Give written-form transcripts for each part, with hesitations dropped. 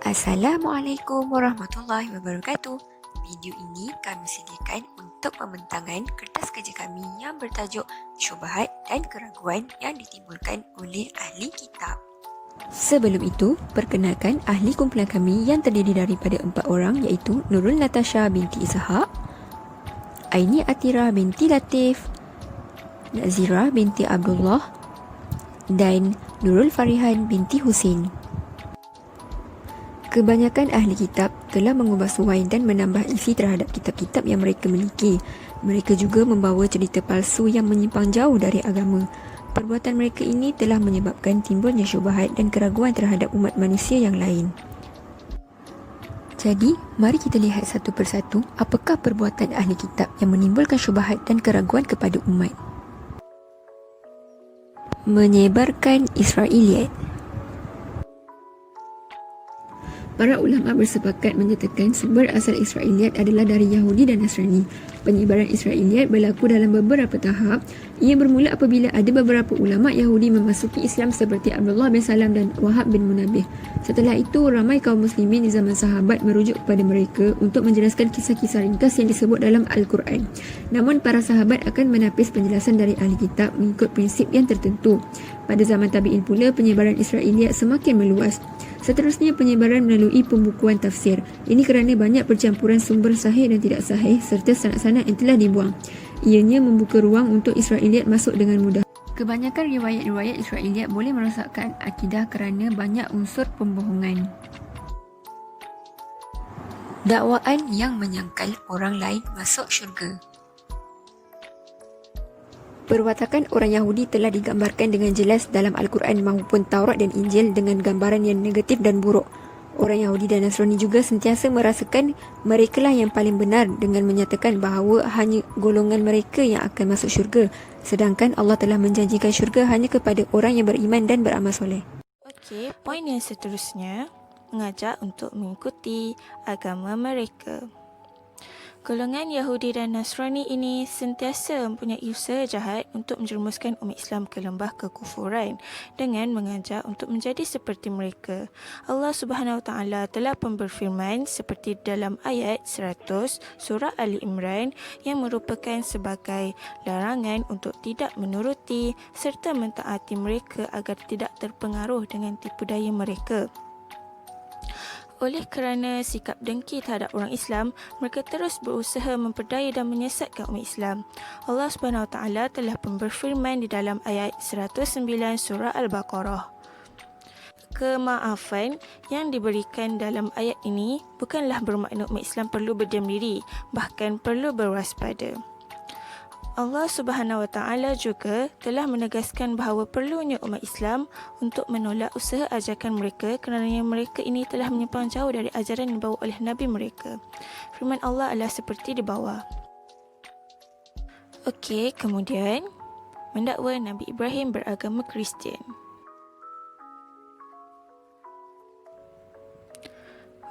Assalamualaikum warahmatullahi wabarakatuh. Video ini kami sediakan untuk pembentangkan kertas kerja kami yang bertajuk Syubhat dan Keraguan yang ditimbulkan oleh ahli kitab. Sebelum itu, perkenalkan ahli kumpulan kami yang terdiri daripada 4 orang iaitu Nurul Natasha binti Ishaq, Aini Atira binti Latif, Nazira binti Abdullah dan Nurul Farihan binti Husin. Kebanyakan ahli kitab telah mengubah suai dan menambah isi terhadap kitab-kitab yang mereka miliki. Mereka juga membawa cerita palsu yang menyimpang jauh dari agama. Perbuatan mereka ini telah menyebabkan timbulnya syubhat dan keraguan terhadap umat manusia yang lain. Jadi, mari kita lihat satu persatu apakah perbuatan ahli kitab yang menimbulkan syubhat dan keraguan kepada umat. Menyebarkan Israiliyat. Para ulama bersepakat menyatakan sumber asal Israiliyat adalah dari Yahudi dan Nasrani. Penyebaran Israiliyat berlaku dalam beberapa tahap. Ia bermula apabila ada beberapa ulama Yahudi memasuki Islam seperti Abdullah bin Salam dan Wahab bin Munabbih. Setelah itu, ramai kaum muslimin di zaman sahabat merujuk kepada mereka untuk menjelaskan kisah-kisah ringkas yang disebut dalam Al-Quran. Namun, para sahabat akan menapis penjelasan dari ahli kitab mengikut prinsip yang tertentu. Pada zaman tabi'in pula, penyebaran Israiliyat semakin meluas. Seterusnya, penyebaran melalui pembukuan tafsir. Ini kerana banyak percampuran sumber sahih dan tidak sahih serta sanad-sanad yang telah dibuang. Ianya membuka ruang untuk Israiliyat masuk dengan mudah. Kebanyakan riwayat-riwayat Israiliyat boleh merosakkan akidah kerana banyak unsur pembohongan. Dakwaan yang menyangkal orang lain masuk syurga. Perwatakan orang Yahudi telah digambarkan dengan jelas dalam Al-Quran maupun Taurat dan Injil dengan gambaran yang negatif dan buruk. Orang Yahudi dan Nasrani juga sentiasa merasakan merekalah yang paling benar dengan menyatakan bahawa hanya golongan mereka yang akan masuk syurga, sedangkan Allah telah menjanjikan syurga hanya kepada orang yang beriman dan beramal soleh. Okey, poin yang seterusnya mengajak untuk mengikuti agama mereka. Golongan Yahudi dan Nasrani ini sentiasa mempunyai usaha jahat untuk menjerumuskan umat Islam ke lembah kekufuran dengan mengajak untuk menjadi seperti mereka. Allah Subhanahu Wa Taala telah pun berfirman seperti dalam ayat 100 surah Ali Imran yang merupakan sebagai larangan untuk tidak menuruti serta mentaati mereka agar tidak terpengaruh dengan tipu daya mereka. Oleh kerana sikap dengki terhadap orang Islam, mereka terus berusaha memperdaya dan menyesatkan umat Islam. Allah Subhanahu Wa Taala telah pun berfirman di dalam ayat 109 surah Al-Baqarah. Kemaafan yang diberikan dalam ayat ini bukanlah bermakna umat Islam perlu berdiam diri, bahkan perlu berwaspada. Allah Subhanahu Wa Taala juga telah menegaskan bahawa perlunya umat Islam untuk menolak usaha ajakan mereka kerana mereka ini telah menyimpang jauh dari ajaran yang dibawa oleh Nabi mereka. Firman Allah adalah seperti di bawah. Okey, kemudian mendakwa Nabi Ibrahim beragama Kristian.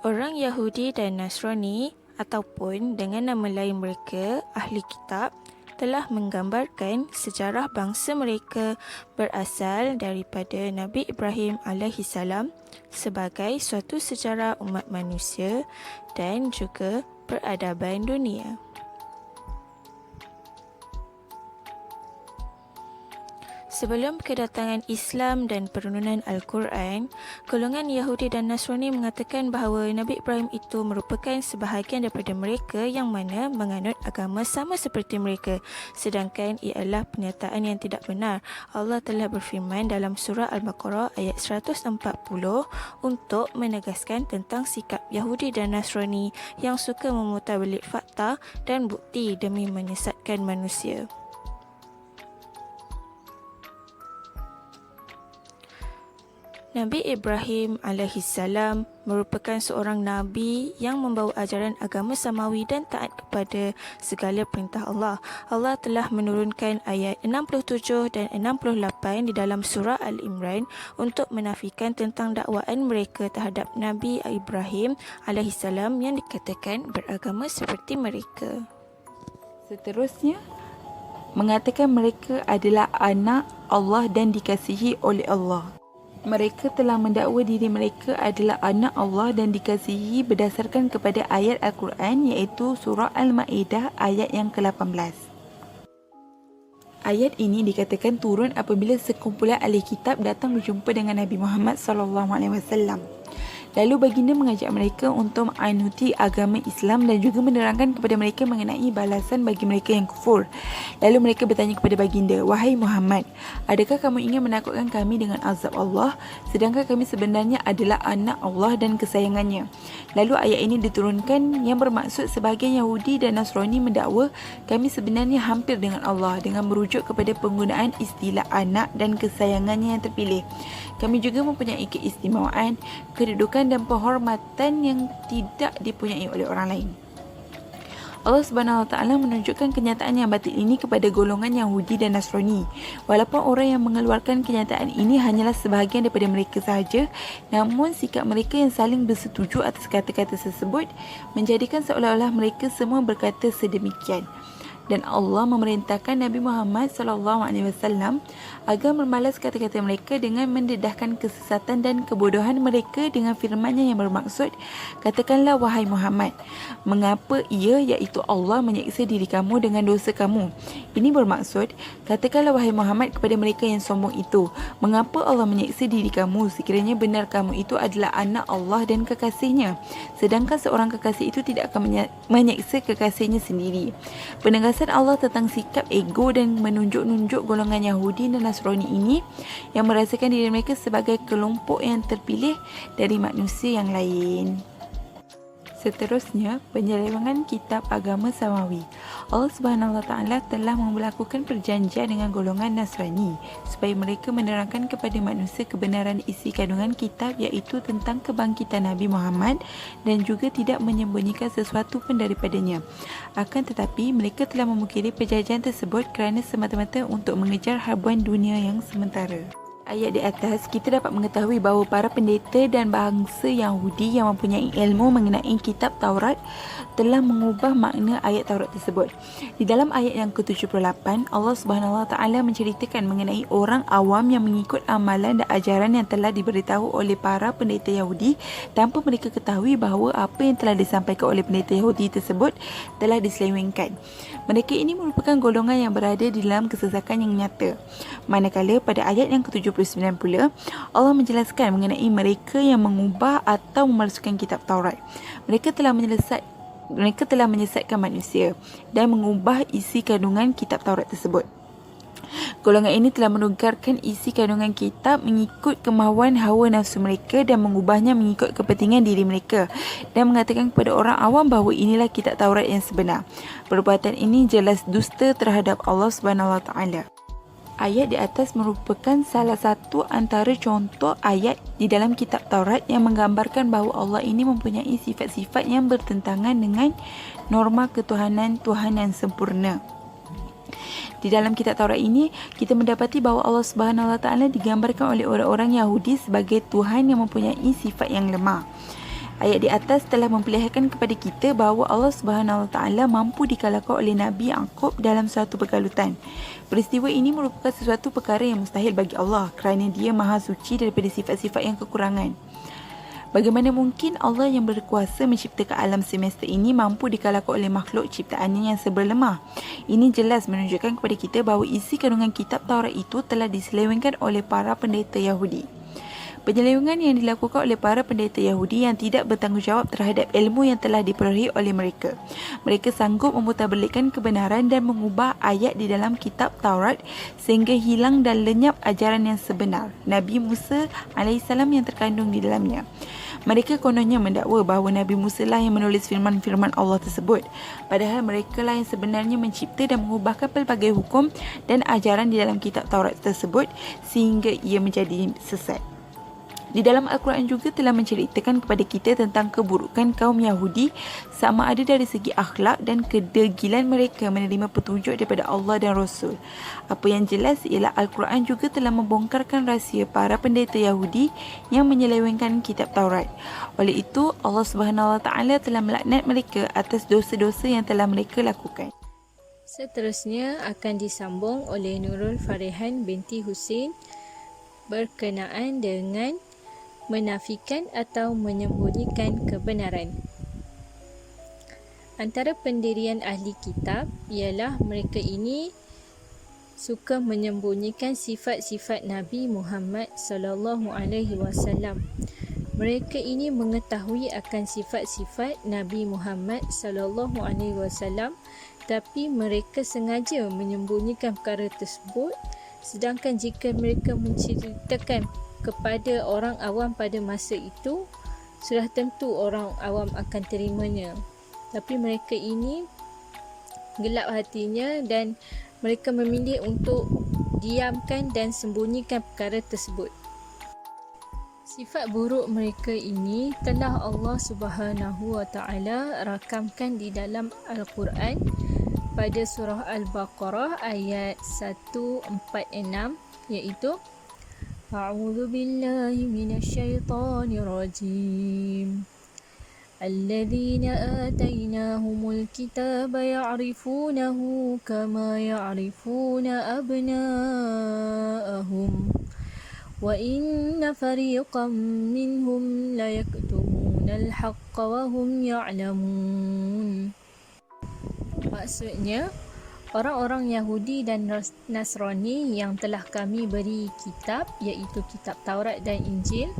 Orang Yahudi dan Nasrani ataupun dengan nama lain mereka, ahli kitab, telah menggambarkan sejarah bangsa mereka berasal daripada Nabi Ibrahim AS sebagai suatu sejarah umat manusia dan juga peradaban dunia. Sebelum kedatangan Islam dan perenunan Al-Quran, golongan Yahudi dan Nasrani mengatakan bahawa Nabi Ibrahim itu merupakan sebahagian daripada mereka yang mana menganut agama sama seperti mereka, sedangkan ia adalah pernyataan yang tidak benar. Allah telah berfirman dalam surah Al-Baqarah ayat 140 untuk menegaskan tentang sikap Yahudi dan Nasrani yang suka memutarbalik fakta dan bukti demi menyesatkan manusia. Nabi Ibrahim AS merupakan seorang Nabi yang membawa ajaran agama samawi dan taat kepada segala perintah Allah. Allah telah menurunkan ayat 67 dan 68 di dalam surah Al-Imran untuk menafikan tentang dakwaan mereka terhadap Nabi Ibrahim AS yang dikatakan beragama seperti mereka. Seterusnya, mengatakan mereka adalah anak Allah dan dikasihi oleh Allah. Mereka telah mendakwa diri mereka adalah anak Allah dan dikasihi berdasarkan kepada ayat Al-Quran, iaitu surah Al-Ma'idah ayat yang ke-18. Ayat ini dikatakan turun apabila sekumpulan ahli kitab datang berjumpa dengan Nabi Muhammad SAW. Lalu baginda mengajak mereka untuk menganuti agama Islam dan juga menerangkan kepada mereka mengenai balasan bagi mereka yang kufur. Lalu mereka bertanya kepada baginda, "Wahai Muhammad, adakah kamu ingin menakutkan kami dengan azab Allah, sedangkan kami sebenarnya adalah anak Allah dan kesayangannya?" Lalu ayat ini diturunkan yang bermaksud sebahagian Yahudi dan Nasrani mendakwa kami sebenarnya hampir dengan Allah dengan merujuk kepada penggunaan istilah anak dan kesayangannya yang terpilih. Kami juga mempunyai keistimewaan, kedudukan dan penghormatan yang tidak dipunyai oleh orang lain. Allah Subhanahu Wa Taala menunjukkan kenyataan yang batil ini kepada golongan Yahudi dan Nasrani. Walaupun orang yang mengeluarkan kenyataan ini hanyalah sebahagian daripada mereka sahaja, namun sikap mereka yang saling bersetuju atas kata-kata tersebut menjadikan seolah-olah mereka semua berkata sedemikian. Dan Allah memerintahkan Nabi Muhammad SAW agar membalas kata-kata mereka dengan mendedahkan kesesatan dan kebodohan mereka dengan firman-Nya yang bermaksud, "Katakanlah wahai Muhammad, mengapa ia, iaitu Allah, menyiksa diri kamu dengan dosa kamu?" Ini bermaksud, katakanlah wahai Muhammad kepada mereka yang sombong itu, "Mengapa Allah menyiksa diri kamu sekiranya benar kamu itu adalah anak Allah dan kekasihnya, sedangkan seorang kekasih itu tidak akan menyiksa kekasihnya sendiri." Penegasan Allah tentang sikap ego dan menunjuk-nunjuk golongan Yahudi dan Nasrani ini yang merasakan diri mereka sebagai kelompok yang terpilih dari manusia yang lain. Seterusnya, penyelewengan kitab agama Samawi. Allah Subhanahu Wa Taala telah melakukan perjanjian dengan golongan Nasrani supaya mereka menerangkan kepada manusia kebenaran isi kandungan kitab, iaitu tentang kebangkitan Nabi Muhammad, dan juga tidak menyembunyikan sesuatu pun daripadanya. Akan tetapi, mereka telah memungkiri perjanjian tersebut kerana semata-mata untuk mengejar habuan dunia yang sementara. Ayat di atas, kita dapat mengetahui bahawa para pendeta dan bangsa Yahudi yang mempunyai ilmu mengenai kitab Taurat telah mengubah makna ayat Taurat tersebut. Di dalam ayat yang ke-78, Allah Subhanahu Wa Taala menceritakan mengenai orang awam yang mengikut amalan dan ajaran yang telah diberitahu oleh para pendeta Yahudi tanpa mereka ketahui bahawa apa yang telah disampaikan oleh pendeta Yahudi tersebut telah diselewengkan. Mereka ini merupakan golongan yang berada di dalam kesesakan yang nyata. Manakala pada ayat yang ke-79 pula, Allah menjelaskan mengenai mereka yang mengubah atau memalsukan kitab Taurat. Mereka telah menyesatkan manusia dan mengubah isi kandungan kitab Taurat tersebut. Golongan ini telah menukarkan isi kandungan kitab mengikut kemahuan hawa nafsu mereka dan mengubahnya mengikut kepentingan diri mereka dan mengatakan kepada orang awam bahawa inilah kitab Taurat yang sebenar. Perbuatan ini jelas dusta terhadap Allah Subhanahu Wa Taala. Ayat di atas merupakan salah satu antara contoh ayat di dalam kitab Taurat yang menggambarkan bahawa Allah ini mempunyai sifat-sifat yang bertentangan dengan norma ketuhanan Tuhan yang sempurna. Di dalam kitab Taurat ini, kita mendapati bahawa Allah Subhanahu Wa Taala digambarkan oleh orang-orang Yahudi sebagai Tuhan yang mempunyai sifat yang lemah. Ayat di atas telah memperlihatkan kepada kita bahawa Allah Subhanahu Wa Taala mampu dikalahkan oleh Nabi Yaqub dalam suatu pergalutan. Peristiwa ini merupakan sesuatu perkara yang mustahil bagi Allah kerana Dia Maha Suci daripada sifat-sifat yang kekurangan. Bagaimana mungkin Allah yang berkuasa menciptakan alam semesta ini mampu dikalahkan oleh makhluk ciptaannya yang serba lemah? Ini jelas menunjukkan kepada kita bahawa isi kandungan kitab Taurat itu telah diselewengkan oleh para pendeta Yahudi. Penyelewengan yang dilakukan oleh para pendeta Yahudi yang tidak bertanggungjawab terhadap ilmu yang telah diperolehi oleh mereka. Mereka sanggup memutarbalikkan kebenaran dan mengubah ayat di dalam kitab Taurat sehingga hilang dan lenyap ajaran yang sebenar Nabi Musa AS yang terkandung di dalamnya. Mereka kononnya mendakwa bahawa Nabi Musa lah yang menulis firman-firman Allah tersebut, padahal mereka lah yang sebenarnya mencipta dan mengubahkan pelbagai hukum dan ajaran di dalam kitab Taurat tersebut sehingga ia menjadi sesat. Di dalam Al-Quran juga telah menceritakan kepada kita tentang keburukan kaum Yahudi sama ada dari segi akhlak dan kedegilan mereka menerima petunjuk daripada Allah dan Rasul. Apa yang jelas ialah Al-Quran juga telah membongkarkan rahsia para pendeta Yahudi yang menyelewengkan kitab Taurat. Oleh itu, Allah Subhanahu Wa Taala telah melaknat mereka atas dosa-dosa yang telah mereka lakukan. Seterusnya akan disambung oleh Nurul Farehan binti Husin berkenaan dengan menafikan atau menyembunyikan kebenaran. Antara pendirian ahli kitab ialah mereka ini suka menyembunyikan sifat-sifat Nabi Muhammad sallallahu alaihi wasallam. Mereka ini mengetahui akan sifat-sifat Nabi Muhammad sallallahu alaihi wasallam, tapi mereka sengaja menyembunyikan perkara tersebut, sedangkan jika mereka menceritakan kepada orang awam pada masa itu, sudah tentu orang awam akan terimanya. Tapi mereka ini gelap hatinya dan mereka memilih untuk diamkan dan sembunyikan perkara tersebut. Sifat buruk mereka ini telah Allah Subhanahu wa taala rakamkan di dalam Al-Quran pada surah Al-Baqarah ayat 146, iaitu A'udzu billahi minasyaitonir rajim. Alladzina atainahumul kitaba ya'rifunahu kama ya'rifuna abna'ahum. Wa inna fariqan minhum la yaktumuna al-haqqa wa hum ya'lamun. Maksudnya, orang-orang Yahudi dan Nasrani yang telah kami beri kitab, iaitu kitab Taurat dan Injil,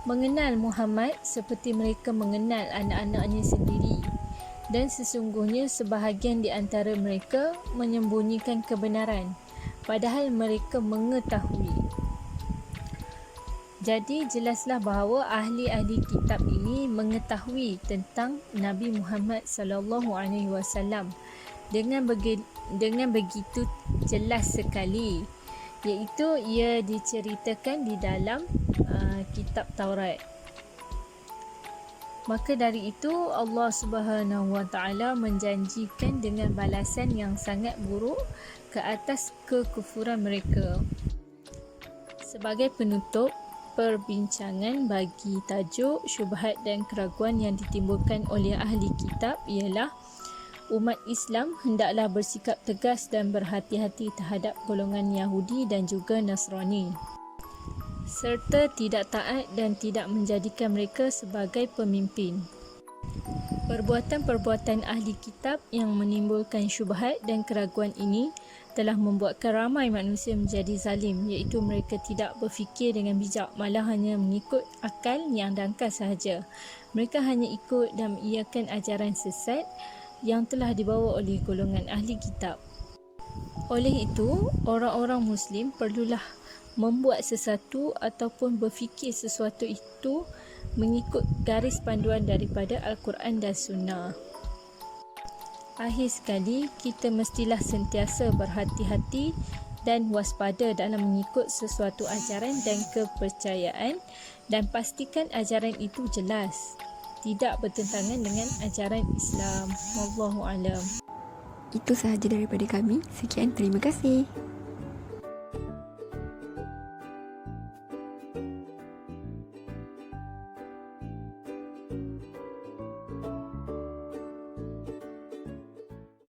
mengenal Muhammad seperti mereka mengenal anak-anaknya sendiri, dan sesungguhnya sebahagian di antara mereka menyembunyikan kebenaran, padahal mereka mengetahui. Jadi jelaslah bahawa ahli-ahli kitab ini mengetahui tentang Nabi Muhammad sallallahu alaihi wasallam dengan begitu jelas sekali, iaitu ia diceritakan di dalam kitab Taurat. Maka dari itu Allah Subhanahu wa taala menjanjikan dengan balasan yang sangat buruk ke atas kekufuran mereka. Sebagai penutup perbincangan bagi tajuk syubhat dan keraguan yang ditimbulkan oleh ahli kitab ialah umat Islam hendaklah bersikap tegas dan berhati-hati terhadap golongan Yahudi dan juga Nasrani, serta tidak taat dan tidak menjadikan mereka sebagai pemimpin. Perbuatan-perbuatan ahli kitab yang menimbulkan syubhat dan keraguan ini telah membuatkan ramai manusia menjadi zalim, iaitu mereka tidak berfikir dengan bijak, malah hanya mengikut akal yang dangkal sahaja. Mereka hanya ikut dan mengiyakan ajaran sesat yang telah dibawa oleh golongan ahli kitab. Oleh itu, orang-orang Muslim perlulah membuat sesuatu ataupun berfikir sesuatu itu mengikut garis panduan daripada Al-Quran dan Sunnah. Akhir sekali, kita mestilah sentiasa berhati-hati dan waspada dalam mengikut sesuatu ajaran dan kepercayaan, dan pastikan ajaran itu jelas, tidak bertentangan dengan ajaran Islam. Wallahu alam. Itu sahaja daripada kami. Sekian, terima kasih.